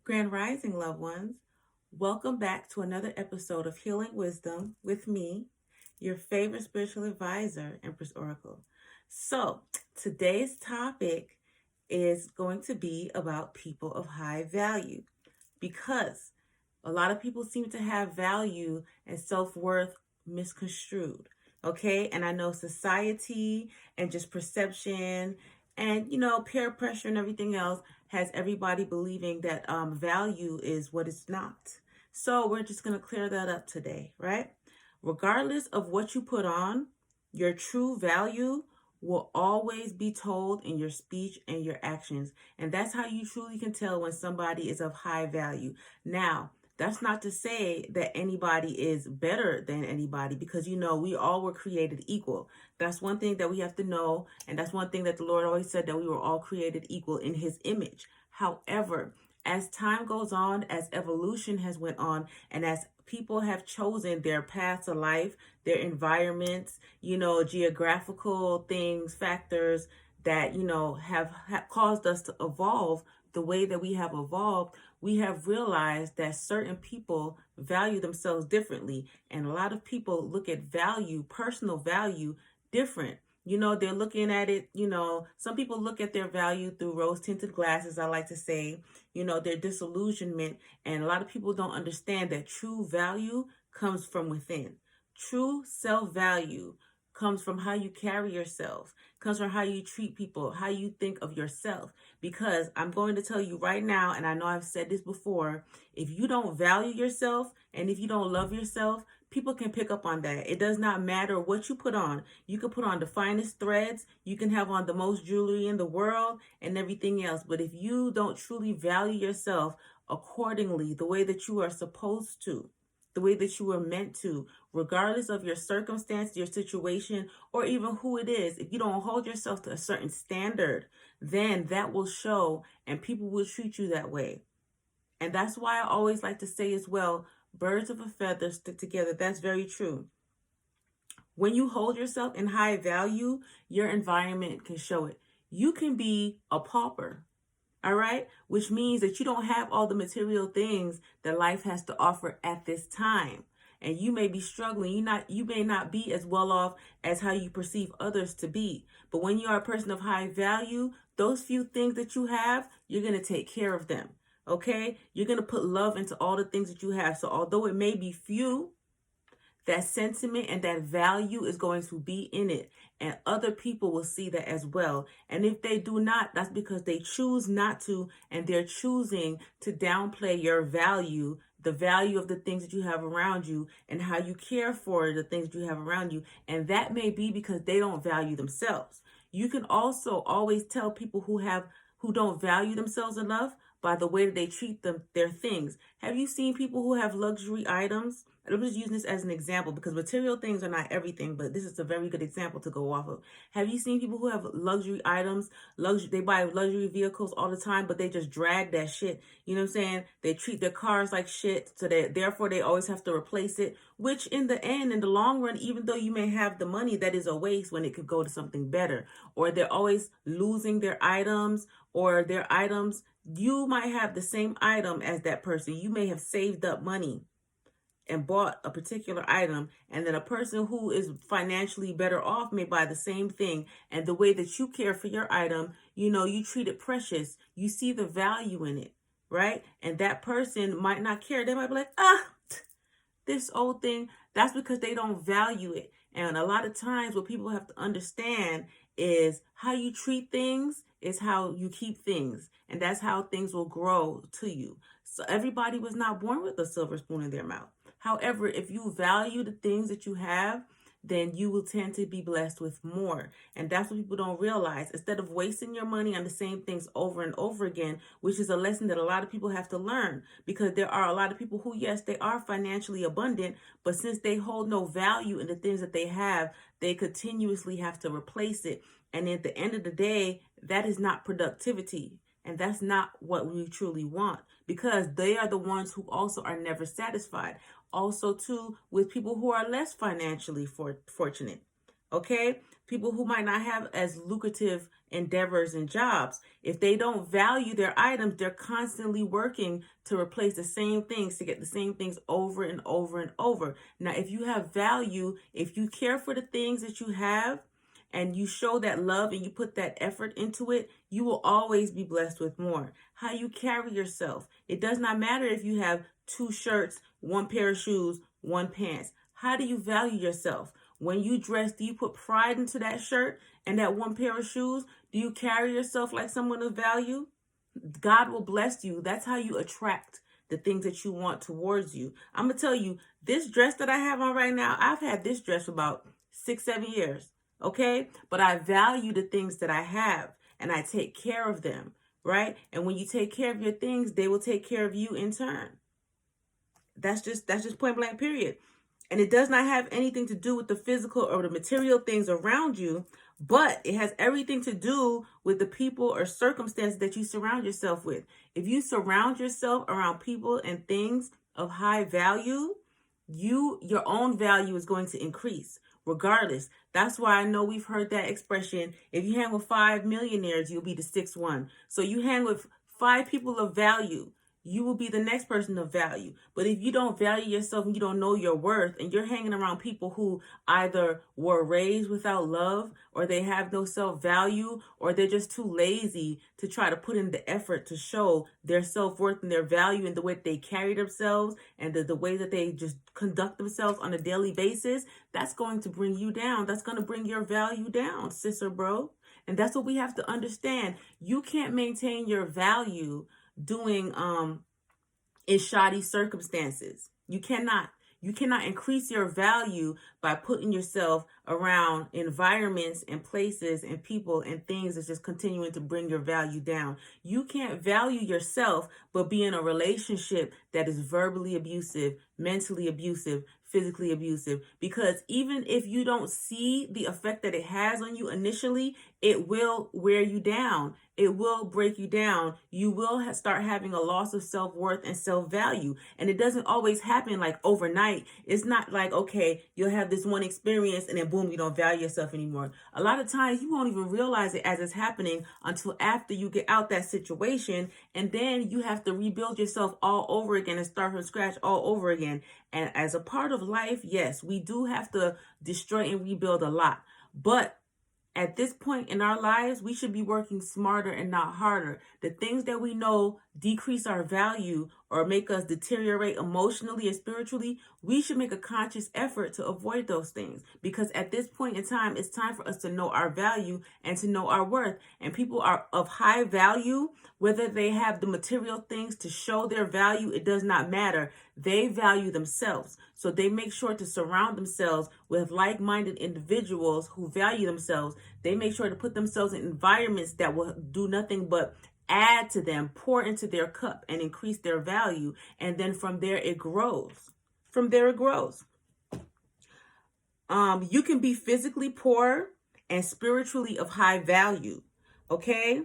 Grand Rising, loved ones. Welcome back to another episode of Healing Wisdom with me, your favorite spiritual advisor, Empress Oracle. So, today's topic is going to be about people of high value because a lot of people seem to have value and self worth misconstrued. Okay, and I know society and just perception and peer pressure and everything else has everybody believing that value is what it's not. So we're just going to clear that up today, right? Regardless of what you put on, your true value will always be told in your speech and your actions. And that's how you truly can tell when somebody is of high value. Now, that's not to say that anybody is better than anybody because we all were created equal. That's one thing that we have to know, and that's one thing that the Lord always said, that we were all created equal in his image. However, as time goes on, as evolution has went on, and as people have chosen their paths of life, their environments, geographical things, factors that, have caused us to evolve the way that we have evolved, we have realized that certain people value themselves differently. And a lot of people look at value, personal value, different. They're looking at it, some people look at their value through rose-tinted glasses, I like to say, their disillusionment. And a lot of people don't understand that true value comes from within. True self-value comes from how you carry yourself, comes from how you treat people, how you think of yourself. Because I'm going to tell you right now, and I know I've said this before, if you don't value yourself and if you don't love yourself, people can pick up on that. It does not matter what you put on. You can put on the finest threads, you can have on the most jewelry in the world and everything else. But if you don't truly value yourself accordingly, the way that you are supposed to, the way that you were meant to, regardless of your circumstance, your situation, or even who it is, if you don't hold yourself to a certain standard, then that will show and people will treat you that way. And that's why I always like to say as well, birds of a feather stick together. That's very true. When you hold yourself in high value, your environment can show it. You can be a pauper. All right, which means that you don't have all the material things that life has to offer at this time. And you may be struggling. You may not be as well off as how you perceive others to be. But when you are a person of high value, those few things that you have, you're going to take care of them. Okay, you're going to put love into all the things that you have. So although it may be few, that sentiment and that value is going to be in it, and other people will see that as well. And if they do not, that's because they choose not to, and they're choosing to downplay your value, the value of the things that you have around you and how you care for the things that you have around you. And that may be because they don't value themselves. You can also always tell people who don't value themselves enough by the way that they treat their things. Have you seen people who have luxury items? I'm just using this as an example because material things are not everything, but this is a very good example to go off of. Have you seen people who have luxury items, they buy luxury vehicles all the time, but they just drag that shit? You know what I'm saying? They treat their cars like shit, so that therefore they always have to replace it, which in the end, in the long run, even though you may have the money, that is a waste when it could go to something better. Or they're always losing their items, or their items, you might have the same item as that person. You may have saved up money and bought a particular item, and then a person who is financially better off may buy the same thing. And the way that you care for your item, you treat it precious. You see the value in it, right? And that person might not care. They might be like, this old thing. That's because they don't value it. And a lot of times what people have to understand is how you treat things is how you keep things. And that's how things will grow to you. So everybody was not born with a silver spoon in their mouth. However, if you value the things that you have, then you will tend to be blessed with more. And that's what people don't realize. Instead of wasting your money on the same things over and over again, which is a lesson that a lot of people have to learn, because there are a lot of people who, yes, they are financially abundant, but since they hold no value in the things that they have, they continuously have to replace it. And at the end of the day, that is not productivity. And that's not what we truly want, because they are the ones who also are never satisfied. Also, too, with people who are less financially fortunate. Okay? people who might not have as lucrative endeavors and jobs. If they don't value their items, they're constantly working to replace the same things, to get the same things over and over and over. Now, if you have value, if you care for the things that you have, and you show that love and you put that effort into it, you will always be blessed with more. How you carry yourself. It does not matter if you have 2 shirts, 1 pair of shoes, 1 pants. How do you value yourself? When you dress, do you put pride into that shirt and that 1 pair of shoes? Do you carry yourself like someone of value? God will bless you. That's how you attract the things that you want towards you. I'm going to tell you, this dress that I have on right now, I've had this dress for about 6-7 years. Okay? But I value the things that I have and I take care of them, right? And when you take care of your things, they will take care of you in turn. That's just point blank, period. And it does not have anything to do with the physical or the material things around you, but it has everything to do with the people or circumstances that you surround yourself with. If you surround yourself around people and things of high value, your own value is going to increase regardless. That's why I know we've heard that expression, if you hang with 5 millionaires, you'll be the 6th one. So you hang with 5 people of value, you will be the next person of value. But if you don't value yourself and you don't know your worth and you're hanging around people who either were raised without love or they have no self-value or they're just too lazy to try to put in the effort to show their self-worth and their value in the way that they carry themselves and the way that they just conduct themselves on a daily basis, that's going to bring you down. That's going to bring your value down, sis or bro. And that's what we have to understand. You can't maintain your value doing in shoddy circumstances. You cannot increase your value by putting yourself around environments and places and people and things that's just continuing to bring your value down. You can't value yourself but be in a relationship that is verbally abusive, mentally abusive, physically abusive, because even if you don't see the effect that it has on you initially, it will wear you down. It will break you down. You will start having a loss of self-worth and self-value. And it doesn't always happen like overnight. It's not like, okay, you'll have this one experience and then boom, you don't value yourself anymore. A lot of times you won't even realize it as it's happening until after you get out that situation. And then you have to rebuild yourself all over again and start from scratch all over again. And as a part of life, yes, we do have to destroy and rebuild a lot. But at this point in our lives, we should be working smarter and not harder. The things that we know decrease our value or make us deteriorate emotionally and spiritually, we should make a conscious effort to avoid those things. Because at this point in time, it's time for us to know our value and to know our worth. And people are of high value, whether they have the material things to show their value, it does not matter. They value themselves. So they make sure to surround themselves with like-minded individuals who value themselves. They make sure to put themselves in environments that will do nothing but add to them, pour into their cup and increase their value. And then from there it grows. From there it grows. You can be physically poor and spiritually of high value. Okay?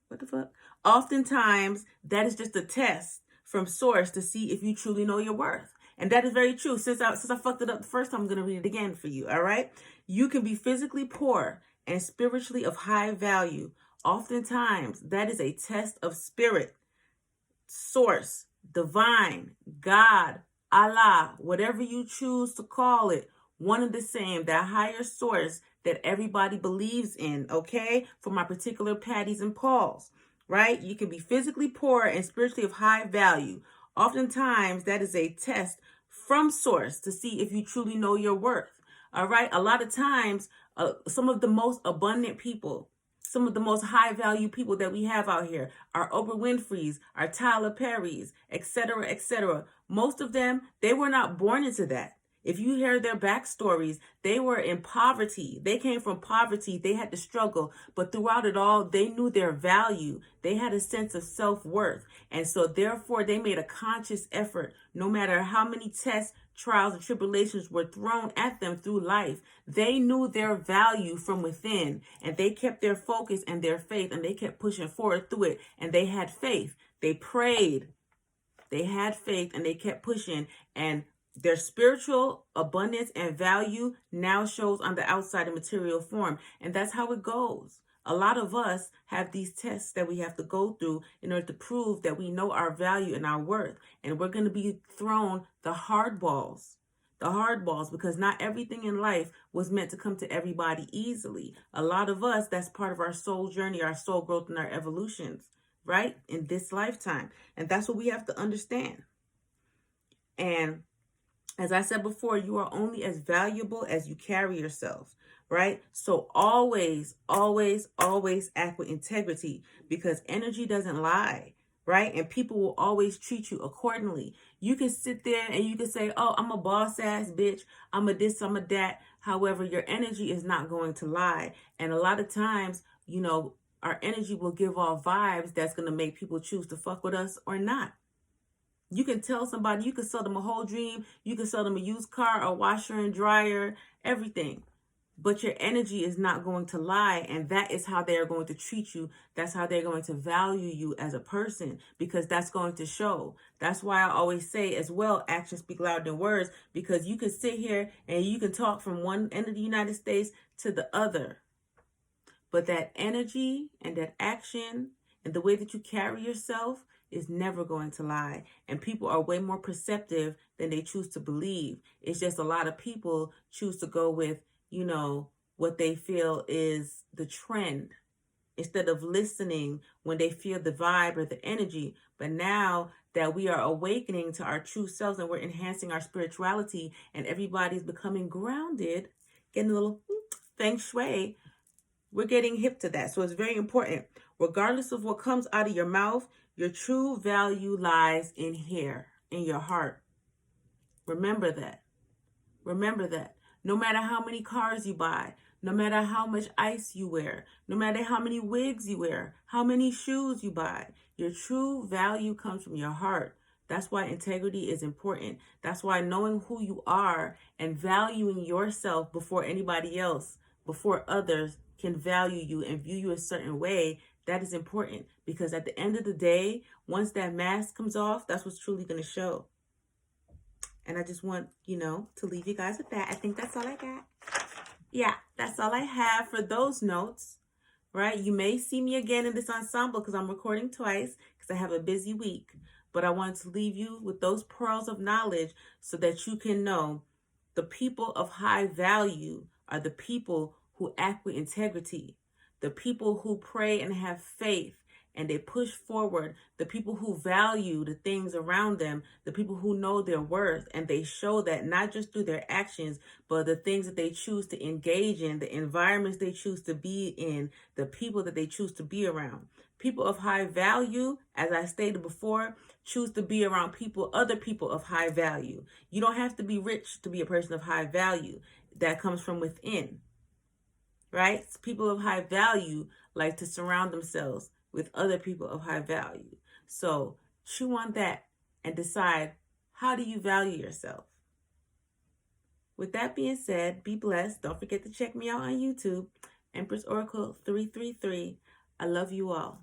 What the fuck? Oftentimes, that is just a test from source to see if you truly know your worth. And that is very true. Since I fucked it up the first time, I'm going to read it again for you. All right? You can be physically poor and spiritually of high value. Oftentimes, that is a test of spirit, source, divine, God, Allah, whatever you choose to call it, one and the same, that higher source that everybody believes in, okay? For my particular Patties and Pauls, right? You can be physically poor and spiritually of high value. Oftentimes, that is a test from source to see if you truly know your worth, all right? A lot of times, some of the most abundant people, some of the most high value people that we have out here are Oprah Winfrey's, are Tyler Perry's, etc., etc. Most of them, they were not born into that. If you hear their backstories, they were in poverty. They came from poverty. They had to struggle. But throughout it all, they knew their value. They had a sense of self-worth. And so therefore, they made a conscious effort, no matter how many tests, trials, and tribulations were thrown at them through life. They knew their value from within. And they kept their focus and their faith. And they kept pushing forward through it. And they had faith. They prayed. They had faith and they kept pushing. And Their spiritual abundance and value now shows on the outside in material form. And that's how it goes. A lot of us have these tests that we have to go through in order to prove that we know our value and our worth. And we're going to be thrown the hard balls. The hard balls, because not everything in life was meant to come to everybody easily. A lot of us, that's part of our soul journey, our soul growth, and our evolutions, right? In this lifetime. And that's what we have to understand. And as I said before, you are only as valuable as you carry yourself, right? So always, always, always act with integrity, because energy doesn't lie, right? And people will always treat you accordingly. You can sit there and you can say, oh, I'm a boss ass bitch. I'm a this, I'm a that. However, your energy is not going to lie. And a lot of times, our energy will give off vibes that's going to make people choose to fuck with us or not. You can tell somebody, you can sell them a whole dream, you can sell them a used car, a washer and dryer, everything. But your energy is not going to lie, and that is how they are going to treat you. That's how they're going to value you as a person, because that's going to show. That's why I always say as well, actions speak louder than words, because you can sit here and you can talk from one end of the United States to the other. But that energy and that action and the way that you carry yourself is never going to lie. And people are way more perceptive than they choose to believe. It's just a lot of people choose to go with, what they feel is the trend, instead of listening when they feel the vibe or the energy. But now that we are awakening to our true selves and we're enhancing our spirituality and everybody's becoming grounded, getting a little feng shui, we're getting hip to that. So it's very important. Regardless of what comes out of your mouth, your true value lies in here, in your heart. Remember that. Remember that. No matter how many cars you buy, no matter how much ice you wear, no matter how many wigs you wear, how many shoes you buy, your true value comes from your heart. That's why integrity is important. That's why knowing who you are and valuing yourself before anybody else, before others can value you and view you a certain way, that is important. Because at the end of the day, once that mask comes off, that's what's truly going to show. And I just want, to leave you guys with that. I think that's all I got. Yeah, that's all I have for those notes, right? You may see me again in this ensemble because I'm recording twice because I have a busy week. But I wanted to leave you with those pearls of knowledge so that you can know the people of high value are the people who act with integrity, the people who pray and have faith and they push forward, the people who value the things around them, the people who know their worth, and they show that not just through their actions, but the things that they choose to engage in, the environments they choose to be in, the people that they choose to be around. People of high value, as I stated before, choose to be around other people of high value. You don't have to be rich to be a person of high value. That comes from within, right? People of high value like to surround themselves with other people of high value. So chew on that and decide, how do you value yourself? With that being said, be blessed. Don't forget to check me out on YouTube, Empress Oracle 333. I love you all.